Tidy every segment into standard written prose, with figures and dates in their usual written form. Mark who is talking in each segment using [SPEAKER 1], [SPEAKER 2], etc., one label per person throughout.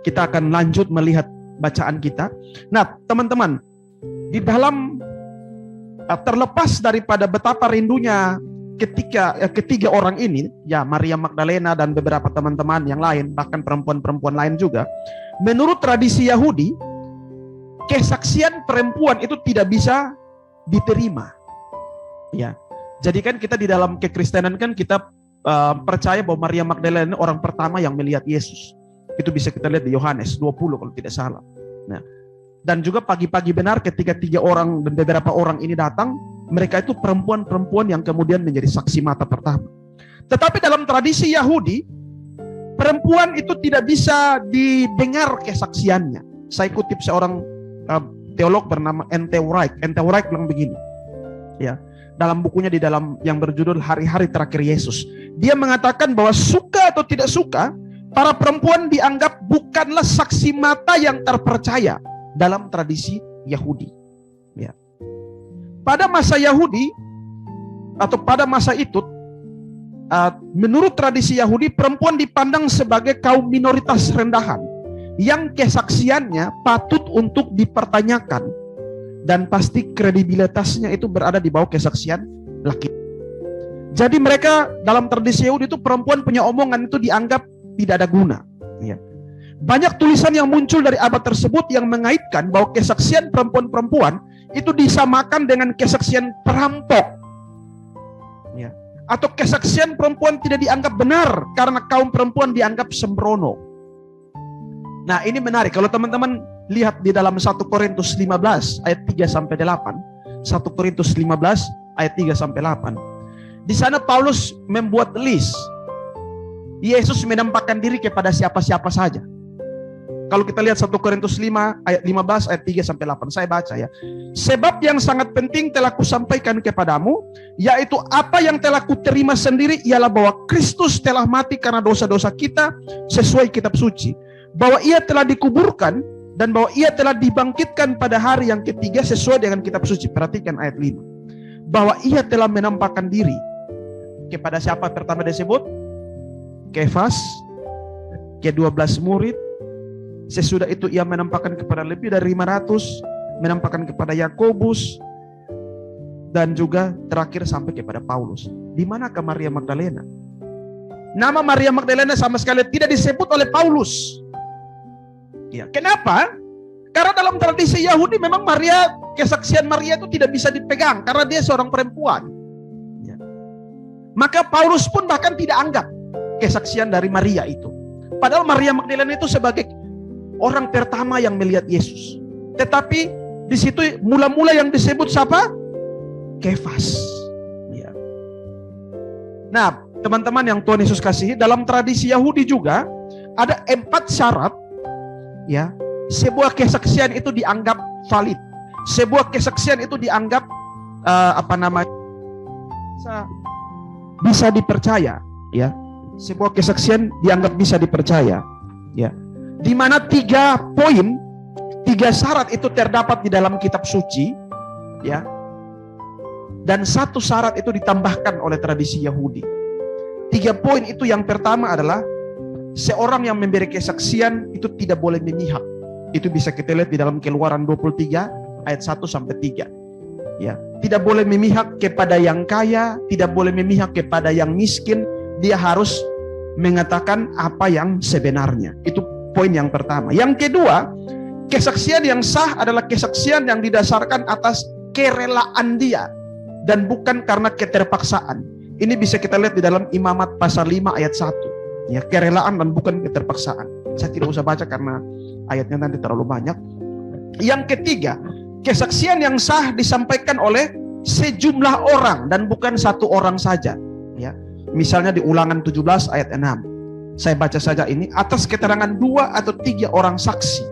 [SPEAKER 1] kita akan lanjut melihat bacaan kita. Nah, teman-teman, di dalam terlepas daripada betapa rindunya ketiga orang ini, ya Maria Magdalena dan beberapa teman-teman yang lain, bahkan perempuan-perempuan lain juga, menurut tradisi Yahudi, kesaksian perempuan itu tidak bisa diterima. Ya, jadi kan kita di dalam kekristenan kan kita percaya bahwa Maria Magdalena orang pertama yang melihat Yesus. Itu bisa kita lihat di Yohanes 20 kalau tidak salah. Nah, dan juga pagi-pagi benar ketika 3 orang dan beberapa orang ini datang, mereka itu perempuan-perempuan yang kemudian menjadi saksi mata pertama. Tetapi dalam tradisi Yahudi, perempuan itu tidak bisa didengar kesaksiannya. Saya kutip seorang teolog bernama N.T. Wright. N.T. Wright bilang begini, ya, dalam bukunya di dalam yang berjudul Hari-hari Terakhir Yesus, dia mengatakan bahwa suka atau tidak suka, para perempuan dianggap bukanlah saksi mata yang terpercaya dalam tradisi Yahudi. Ya. Pada masa Yahudi atau pada masa itu, menurut tradisi Yahudi, perempuan dipandang sebagai kaum minoritas rendahan yang kesaksiannya patut untuk dipertanyakan, dan pasti kredibilitasnya itu berada di bawah kesaksian laki. Jadi mereka dalam tradisi Yahudi itu perempuan punya omongan itu dianggap tidak ada guna. Ya. Banyak tulisan yang muncul dari abad tersebut yang mengaitkan bahwa kesaksian perempuan-perempuan itu disamakan dengan kesaksian perampok. Ya. Atau kesaksian perempuan tidak dianggap benar karena kaum perempuan dianggap sembrono. Nah, ini menarik kalau teman-teman lihat di dalam 1 Korintus 15 ayat 3-8. 1 Korintus 15 ayat 3-8. Di sana Paulus membuat list. Yesus menampakkan diri kepada siapa-siapa saja. Kalau kita lihat 1 Korintus 5 ayat 15 ayat 3-8, saya baca ya. Sebab yang sangat penting telah kusampaikan kepadamu, yaitu apa yang telah kuterima sendiri, ialah bahwa Kristus telah mati karena dosa-dosa kita sesuai kitab suci, bahwa ia telah dikuburkan, dan bahwa ia telah dibangkitkan pada hari yang ketiga sesuai dengan kitab suci. Perhatikan ayat 5. Bahwa ia telah menampakkan diri kepada siapa pertama disebut? Kefas, ke-12 murid. Sesudah itu ia menampakkan kepada lebih dari 500, menampakkan kepada Yakobus, dan juga terakhir sampai kepada Paulus. Di manakah Maria Magdalena? Nama Maria Magdalena sama sekali tidak disebut oleh Paulus. Ya, kenapa? Karena dalam tradisi Yahudi memang kesaksian Maria itu tidak bisa dipegang karena dia seorang perempuan. Ya. Maka Paulus pun bahkan tidak anggap kesaksian dari Maria itu. Padahal Maria Magdalena itu sebagai orang pertama yang melihat Yesus. Tetapi di situ mula-mula yang disebut siapa? Kefas. Ya. Nah, teman-teman yang Tuhan Yesus kasihi, dalam tradisi Yahudi juga ada 4 syarat, ya, sebuah kesaksian itu dianggap valid. Sebuah kesaksian itu dianggap bisa dipercaya, ya. Sebuah kesaksian dianggap bisa dipercaya, ya. Di mana 3 poin, 3 syarat itu terdapat di dalam kitab suci, ya. Dan 1 syarat itu ditambahkan oleh tradisi Yahudi. 3 poin itu, yang pertama adalah seorang yang memberi kesaksian itu tidak boleh memihak. Itu bisa kita lihat di dalam Keluaran 23 ayat 1-3. Ya, tidak boleh memihak kepada yang kaya, tidak boleh memihak kepada yang miskin. Dia harus mengatakan apa yang sebenarnya. Itu poin yang pertama. Yang kedua, kesaksian yang sah adalah kesaksian yang didasarkan atas kerelaan dia dan bukan karena keterpaksaan. Ini bisa kita lihat di dalam Imamat pasal 5 ayat 1. Ya, kerelaan dan bukan keterpaksaan. Saya tidak usah baca karena ayatnya nanti terlalu banyak. Yang ketiga, kesaksian yang sah disampaikan oleh sejumlah orang dan bukan satu orang saja. Ya, misalnya di Ulangan 17 ayat 6. Saya baca saja ini, atas keterangan 2 atau 3 orang saksi.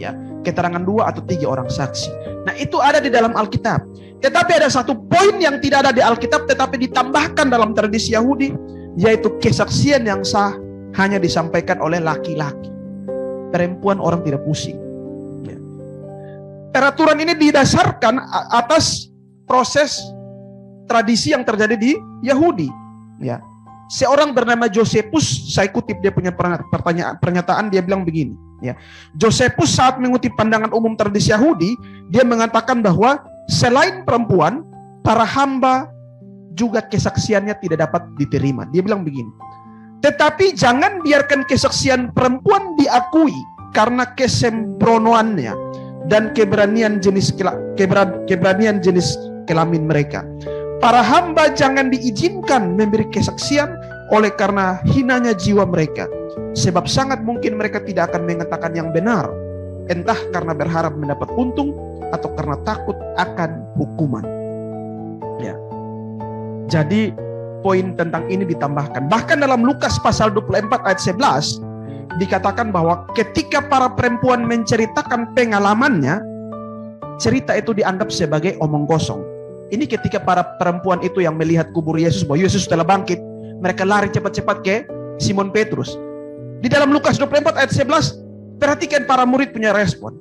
[SPEAKER 1] Ya, keterangan 2 atau 3 orang saksi. Nah, itu ada di dalam Alkitab. Tetapi ada satu poin yang tidak ada di Alkitab tetapi ditambahkan dalam tradisi Yahudi, yaitu kesaksian yang sah hanya disampaikan oleh laki-laki. Perempuan orang tidak pusing. Ya. Peraturan ini didasarkan atas proses tradisi yang terjadi di Yahudi. Ya. Seorang bernama Josephus, saya kutip dia punya pernyataan, dia bilang begini. Ya. Josephus saat mengutip pandangan umum tradisi Yahudi, dia mengatakan bahwa selain perempuan, para hamba juga kesaksiannya tidak dapat diterima. Dia bilang begini, tetapi jangan biarkan kesaksian perempuan diakui karena kesembronoannya dan keberanian jenis kelamin mereka. Para hamba jangan diizinkan memberi kesaksian oleh karena hinanya jiwa mereka. Sebab sangat mungkin mereka tidak akan mengatakan yang benar, entah karena berharap mendapat untung atau karena takut akan hukuman. Ya. Jadi poin tentang ini ditambahkan. Bahkan dalam Lukas pasal 24 ayat 11 dikatakan bahwa ketika para perempuan menceritakan pengalamannya, cerita itu dianggap sebagai omong kosong. Ini ketika para perempuan itu yang melihat kubur Yesus, bahwa Yesus telah bangkit, mereka lari cepat-cepat ke Simon Petrus. Di dalam Lukas 24 ayat 11, perhatikan para murid punya respon.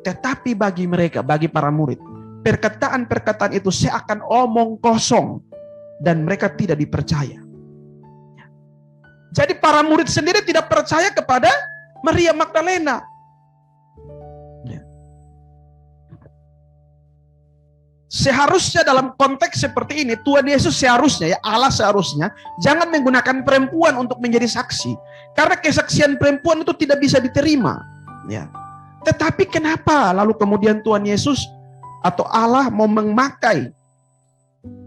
[SPEAKER 1] Tetapi bagi mereka, bagi para murid, perkataan-perkataan itu seakan omong kosong dan mereka tidak dipercaya. Jadi para murid sendiri tidak percaya kepada Maria Magdalena. Seharusnya dalam konteks seperti ini, Tuhan Yesus seharusnya, ya Allah seharusnya, jangan menggunakan perempuan untuk menjadi saksi. Karena kesaksian perempuan itu tidak bisa diterima. Ya. Tetapi kenapa lalu kemudian Tuhan Yesus atau Allah mau memakai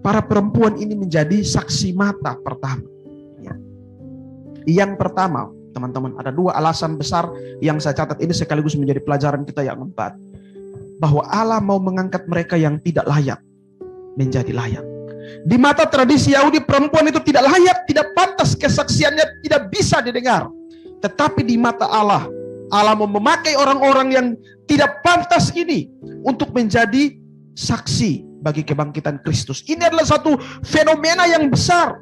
[SPEAKER 1] para perempuan ini menjadi saksi mata pertama? Ya. Yang pertama, teman-teman, ada dua alasan besar yang saya catat ini sekaligus menjadi pelajaran kita yang keempat. Bahwa Allah mau mengangkat mereka yang tidak layak menjadi layak. Di mata tradisi Yahudi, perempuan itu tidak layak, tidak pantas, kesaksiannya tidak bisa didengar. Tetapi di mata Allah, Allah mau memakai orang-orang yang tidak pantas ini untuk menjadi saksi bagi kebangkitan Kristus. Ini adalah satu fenomena yang besar.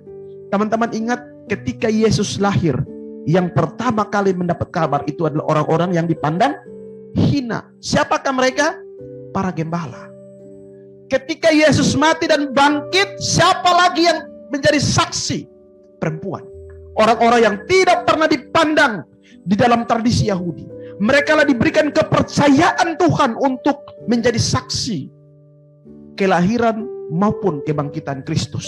[SPEAKER 1] Teman-teman ingat ketika Yesus lahir, yang pertama kali mendapat kabar itu adalah orang-orang yang dipandang hina. Siapakah mereka? Para gembala. Ketika Yesus mati dan bangkit, siapa lagi yang menjadi saksi? Perempuan. Orang-orang yang tidak pernah dipandang di dalam tradisi Yahudi. Mereka lah diberikan kepercayaan Tuhan untuk menjadi saksi kelahiran maupun kebangkitan Kristus.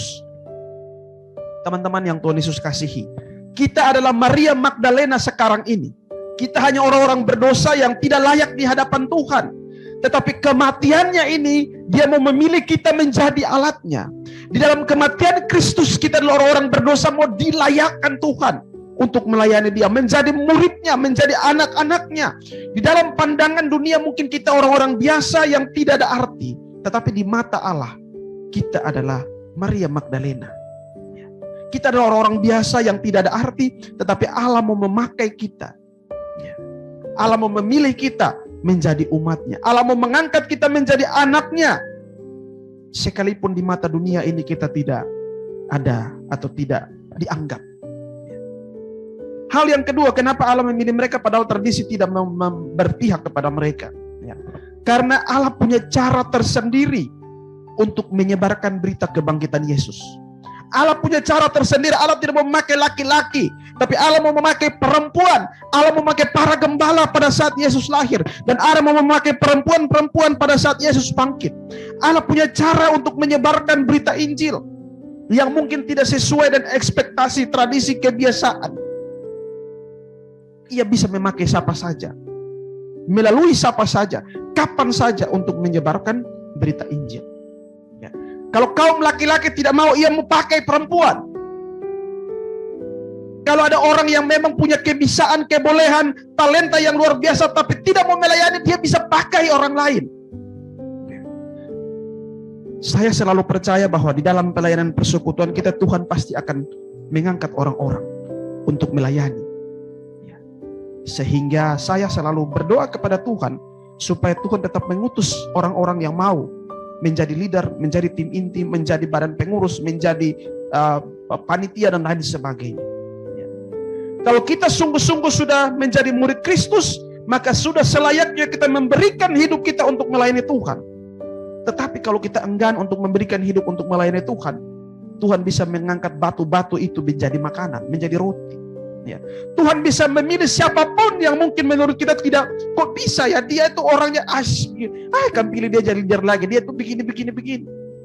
[SPEAKER 1] Teman-teman yang Tuhan Yesus kasihi, kita adalah Maria Magdalena sekarang ini. Kita hanya orang-orang berdosa yang tidak layak di hadapan Tuhan. Tetapi kematiannya ini, dia mau memilih kita menjadi alatnya. Di dalam kematian Kristus, kita adalah orang-orang berdosa mau dilayakkan Tuhan untuk melayani dia, menjadi muridnya, menjadi anak-anaknya. Di dalam pandangan dunia mungkin kita orang-orang biasa yang tidak ada arti. Tetapi di mata Allah, kita adalah Maria Magdalena. Kita adalah orang-orang biasa yang tidak ada arti, tetapi Allah mau memakai kita. Allah mau memilih kita menjadi umatnya. Allah mau mengangkat kita menjadi anaknya. Sekalipun di mata dunia ini kita tidak ada atau tidak dianggap. Hal yang kedua, kenapa Allah memilih mereka padahal tradisi tidak berpihak kepada mereka? Karena Allah punya cara tersendiri untuk menyebarkan berita kebangkitan Yesus. Allah punya cara tersendiri. Allah tidak mau memakai laki-laki, tapi Allah mau memakai perempuan. Allah mau memakai para gembala pada saat Yesus lahir, dan Allah mau memakai perempuan-perempuan pada saat Yesus bangkit. Allah punya cara untuk menyebarkan berita Injil yang mungkin tidak sesuai dengan ekspektasi, tradisi, kebiasaan. Ia bisa memakai siapa saja, melalui siapa saja, kapan saja untuk menyebarkan berita Injil. Kalau kaum laki-laki tidak mau, ia mau pakai perempuan. Kalau ada orang yang memang punya kebisaan, kebolehan, talenta yang luar biasa, tapi tidak mau melayani, dia bisa pakai orang lain. Saya selalu percaya bahwa di dalam pelayanan persekutuan kita, Tuhan pasti akan mengangkat orang-orang untuk melayani. Sehingga saya selalu berdoa kepada Tuhan, supaya Tuhan tetap mengutus orang-orang yang mau menjadi leader, menjadi tim inti, menjadi badan pengurus, menjadi panitia dan lain sebagainya. Kalau kita sungguh-sungguh sudah menjadi murid Kristus, maka sudah selayaknya kita memberikan hidup kita untuk melayani Tuhan. Tetapi kalau kita enggan untuk memberikan hidup untuk melayani Tuhan, Tuhan bisa mengangkat batu-batu itu menjadi makanan, menjadi roti. Ya. Tuhan bisa memilih siapapun yang mungkin menurut kita tidak, kok bisa ya, dia itu orangnya kan pilih dia jadi leader lagi, dia tuh begini.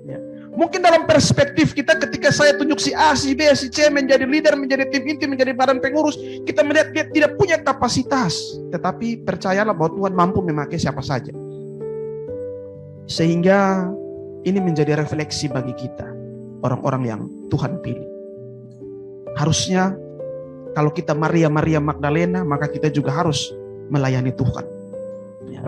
[SPEAKER 1] Ya. Mungkin dalam perspektif kita ketika saya tunjuk si A, si B, si C menjadi leader, menjadi tim inti, menjadi badan pengurus, kita melihat dia tidak punya kapasitas. Tetapi percayalah bahwa Tuhan mampu memakai siapa saja. Sehingga ini menjadi refleksi bagi kita, orang-orang yang Tuhan pilih. Harusnya kalau kita Maria Magdalena, maka kita juga harus melayani Tuhan. Ya.